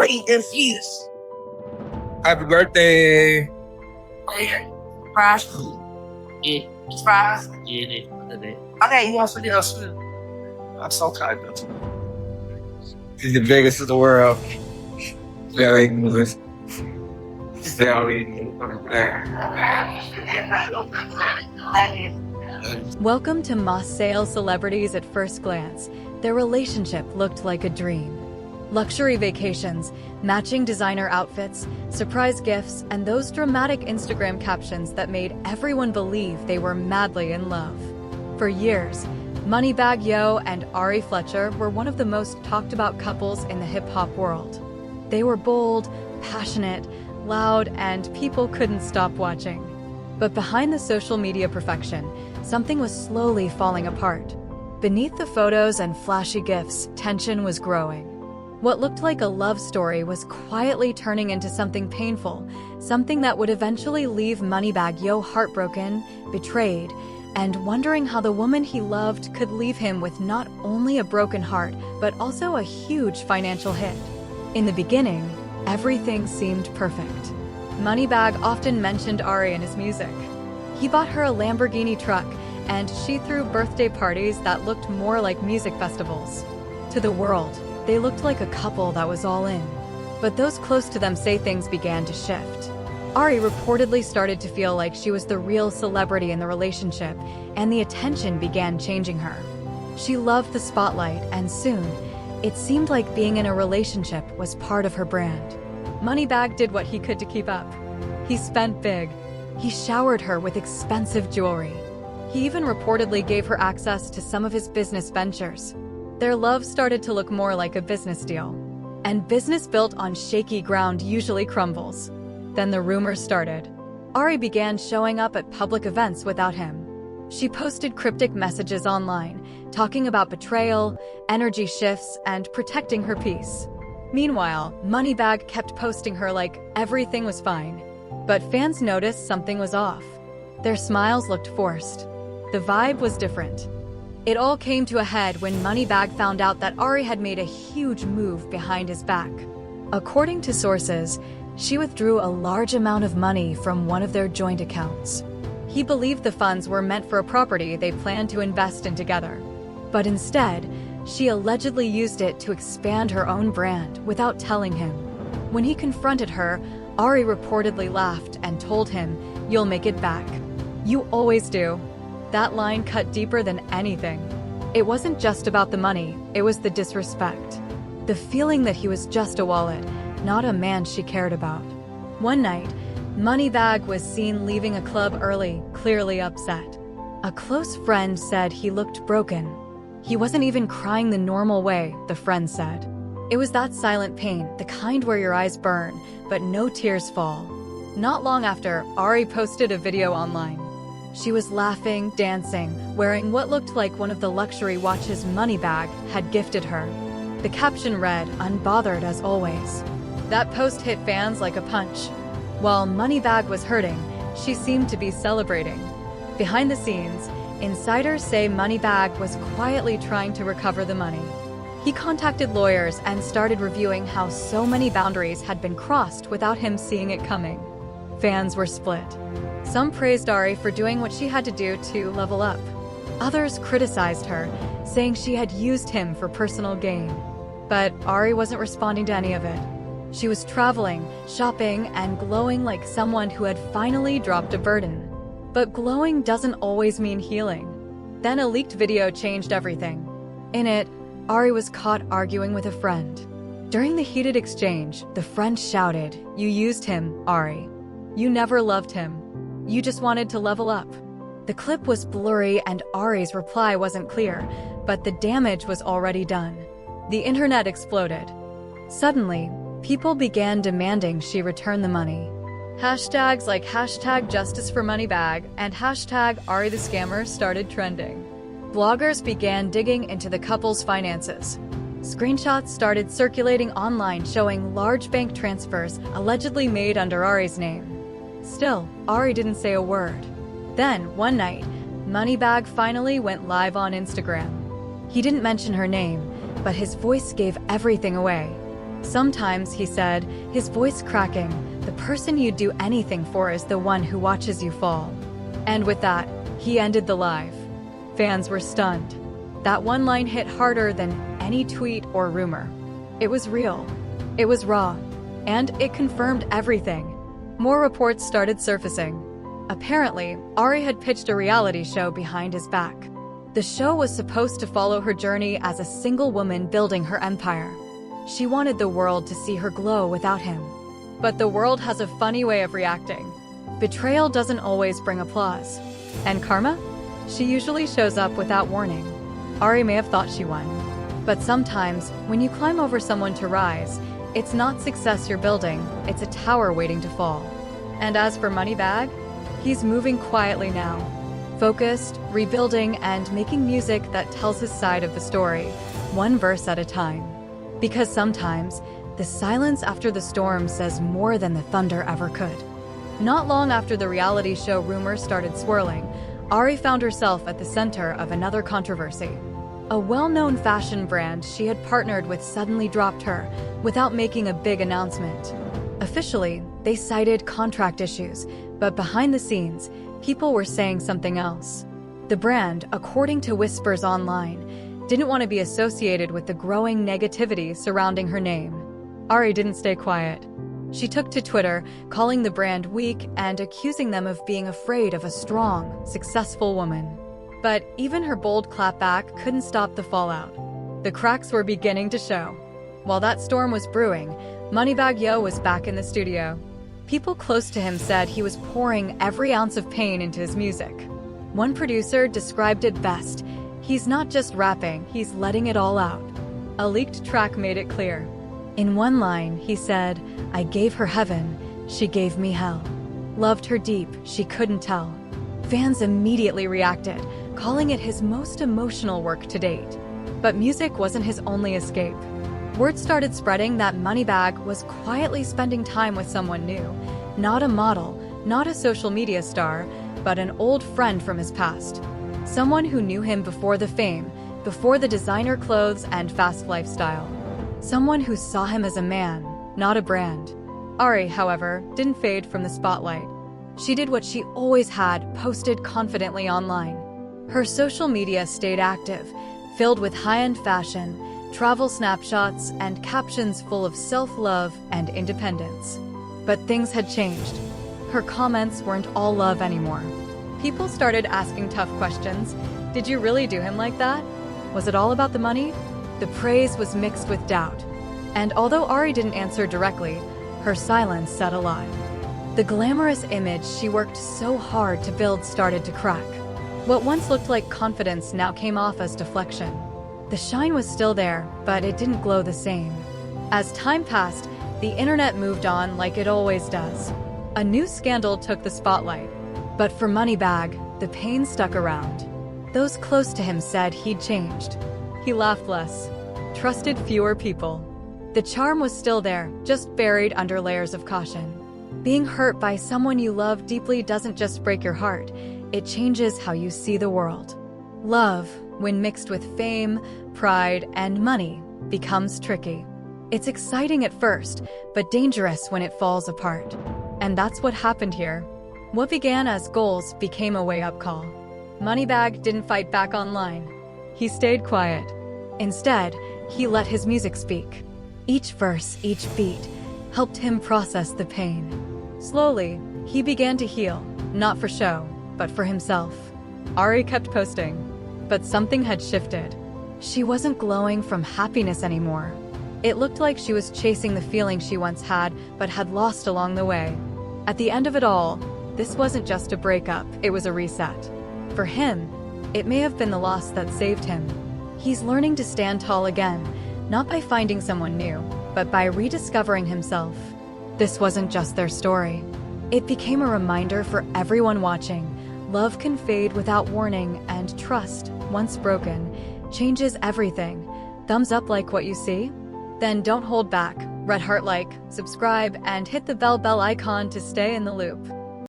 Ari EXPOSED. Happy birthday. Surprise. Yeah, Surprise. yeah, yeah. Okay, you want Yes, yes. I'm so tired of it. He's the biggest in the world. Very good. Very Welcome to Marseille Celebrities at First Glance. Their relationship looked like a dream. Luxury vacations, matching designer outfits, surprise gifts, and those dramatic Instagram captions that made everyone believe they were madly in love. For years, Moneybagg Yo and Ari Fletcher were one of the most talked about couples in the hip-hop world. They were bold, passionate, loud, and people couldn't stop watching. But behind the social media perfection, something was slowly falling apart. Beneath the photos and flashy gifts, tension was growing. What looked like a love story was quietly turning into something painful, something that would eventually leave Moneybagg Yo heartbroken, betrayed, and wondering how the woman he loved could leave him with not only a broken heart, but also a huge financial hit. In the beginning, everything seemed perfect. Moneybagg often mentioned Ari in his music. He bought her a Lamborghini truck, and she threw birthday parties that looked more like music festivals. To the world, they looked like a couple that was all in. But those close to them say things began to shift. Ari reportedly started to feel like she was the real celebrity in the relationship, and the attention began changing her. She loved the spotlight, and soon, it seemed like being in a relationship was part of her brand. Moneybagg did what he could to keep up. He spent big. He showered her with expensive jewelry. He even reportedly gave her access to some of his business ventures. Their love started to look more like a business deal. And business built on shaky ground usually crumbles. Then the rumors started. Ari began showing up at public events without him. She posted cryptic messages online, talking about betrayal, energy shifts, and protecting her peace. Meanwhile, Moneybagg kept posting her like everything was fine. But fans noticed something was off. Their smiles looked forced. The vibe was different. It all came to a head when Moneybagg found out that Ari had made a huge move behind his back. According to sources, she withdrew a large amount of money from one of their joint accounts. He believed the funds were meant for a property they planned to invest in together. But instead, she allegedly used it to expand her own brand without telling him. When he confronted her, Ari reportedly laughed and told him, "You'll make it back. You always do." That line cut deeper than anything. It wasn't just about the money, it was the disrespect. The feeling that he was just a wallet, not a man she cared about. One night, Moneybagg was seen leaving a club early, clearly upset. A close friend said he looked broken. He wasn't even crying the normal way, the friend said. It was that silent pain, the kind where your eyes burn, but no tears fall. Not long after, Ari posted a video online. She was laughing, dancing, wearing what looked like one of the luxury watches Moneybagg had gifted her. The caption read, "Unbothered as always." That post hit fans like a punch. While Moneybagg was hurting, she seemed to be celebrating. Behind the scenes, insiders say Moneybagg was quietly trying to recover the money. He contacted lawyers and started reviewing how so many boundaries had been crossed without him seeing it coming. Fans were split. Some praised Ari for doing what she had to do to level up. Others criticized her, saying she had used him for personal gain. But Ari wasn't responding to any of it. She was traveling, shopping, and glowing like someone who had finally dropped a burden. But glowing doesn't always mean healing. Then a leaked video changed everything. In it, Ari was caught arguing with a friend. During the heated exchange, the friend shouted, "You used him, Ari. You never loved him. You just wanted to level up." The clip was blurry and Ari's reply wasn't clear, but the damage was already done. The internet exploded. Suddenly, people began demanding she return the money. Hashtags like #JusticeForMoneybagg and #AriTheScammer started trending. Bloggers began digging into the couple's finances. Screenshots started circulating online showing large bank transfers allegedly made under Ari's name. Still, Ari didn't say a word. Then, one night, Moneybagg finally went live on Instagram. He didn't mention her name, but his voice gave everything away. Sometimes, he said, his voice cracking, the person you'd do anything for is the one who watches you fall. And with that, he ended the live. Fans were stunned. That one line hit harder than any tweet or rumor. It was real. It was raw. And it confirmed everything. More reports started surfacing. Apparently, Ari had pitched a reality show behind his back. The show was supposed to follow her journey as a single woman building her empire. She wanted the world to see her glow without him. But the world has a funny way of reacting. Betrayal doesn't always bring applause. And karma? She usually shows up without warning. Ari may have thought she won. But sometimes, when you climb over someone to rise, it's not success you're building, it's a tower waiting to fall. And as for Moneybagg, he's moving quietly now. Focused, rebuilding, and making music that tells his side of the story, one verse at a time. Because sometimes, the silence after the storm says more than the thunder ever could. Not long after the reality show rumors started swirling, Ari found herself at the center of another controversy. A well-known fashion brand she had partnered with suddenly dropped her without making a big announcement. Officially, they cited contract issues, but behind the scenes, people were saying something else. The brand, according to whispers online, didn't want to be associated with the growing negativity surrounding her name. Ari didn't stay quiet. She took to Twitter, calling the brand weak and accusing them of being afraid of a strong, successful woman. But even her bold clapback couldn't stop the fallout. The cracks were beginning to show. While that storm was brewing, Moneybagg Yo was back in the studio. People close to him said he was pouring every ounce of pain into his music. One producer described it best. He's not just rapping, he's letting it all out. A leaked track made it clear. In one line, he said, "I gave her heaven, she gave me hell. Loved her deep, she couldn't tell." Fans immediately reacted, calling it his most emotional work to date. But music wasn't his only escape. Word started spreading that Moneybagg was quietly spending time with someone new. Not a model, not a social media star, but an old friend from his past. Someone who knew him before the fame, before the designer clothes and fast lifestyle. Someone who saw him as a man, not a brand. Ari, however, didn't fade from the spotlight. She did what she always had, posted confidently online. Her social media stayed active, filled with high-end fashion, travel snapshots, and captions full of self-love and independence. But things had changed. Her comments weren't all love anymore. People started asking tough questions. Did you really do him like that? Was it all about the money? The praise was mixed with doubt. And although Ari didn't answer directly, her silence said a lot. The glamorous image she worked so hard to build started to crack. What once looked like confidence now came off as deflection. The shine was still there, but it didn't glow the same. As time passed, the internet moved on like it always does. A new scandal took the spotlight. But for Moneybagg, the pain stuck around. Those close to him said he'd changed. He laughed less, trusted fewer people. The charm was still there, just buried under layers of caution. Being hurt by someone you love deeply doesn't just break your heart, it changes how you see the world. Love, when mixed with fame, pride, and money, becomes tricky. It's exciting at first, but dangerous when it falls apart. And that's what happened here. What began as goals became a wake-up call. Moneybagg didn't fight back online. He stayed quiet. Instead, he let his music speak. Each verse, each beat, helped him process the pain. Slowly, he began to heal, not for show, but for himself. Ari kept posting, but something had shifted. She wasn't glowing from happiness anymore. It looked like she was chasing the feeling she once had, but had lost along the way. At the end of it all, this wasn't just a breakup, it was a reset. For him, it may have been the loss that saved him. He's learning to stand tall again, not by finding someone new, but by rediscovering himself. This wasn't just their story. It became a reminder for everyone watching. Love can fade without warning, and trust, once broken, changes everything. Thumbs up like what you see? Then don't hold back. Red heart like, subscribe, and hit the bell icon to stay in the loop.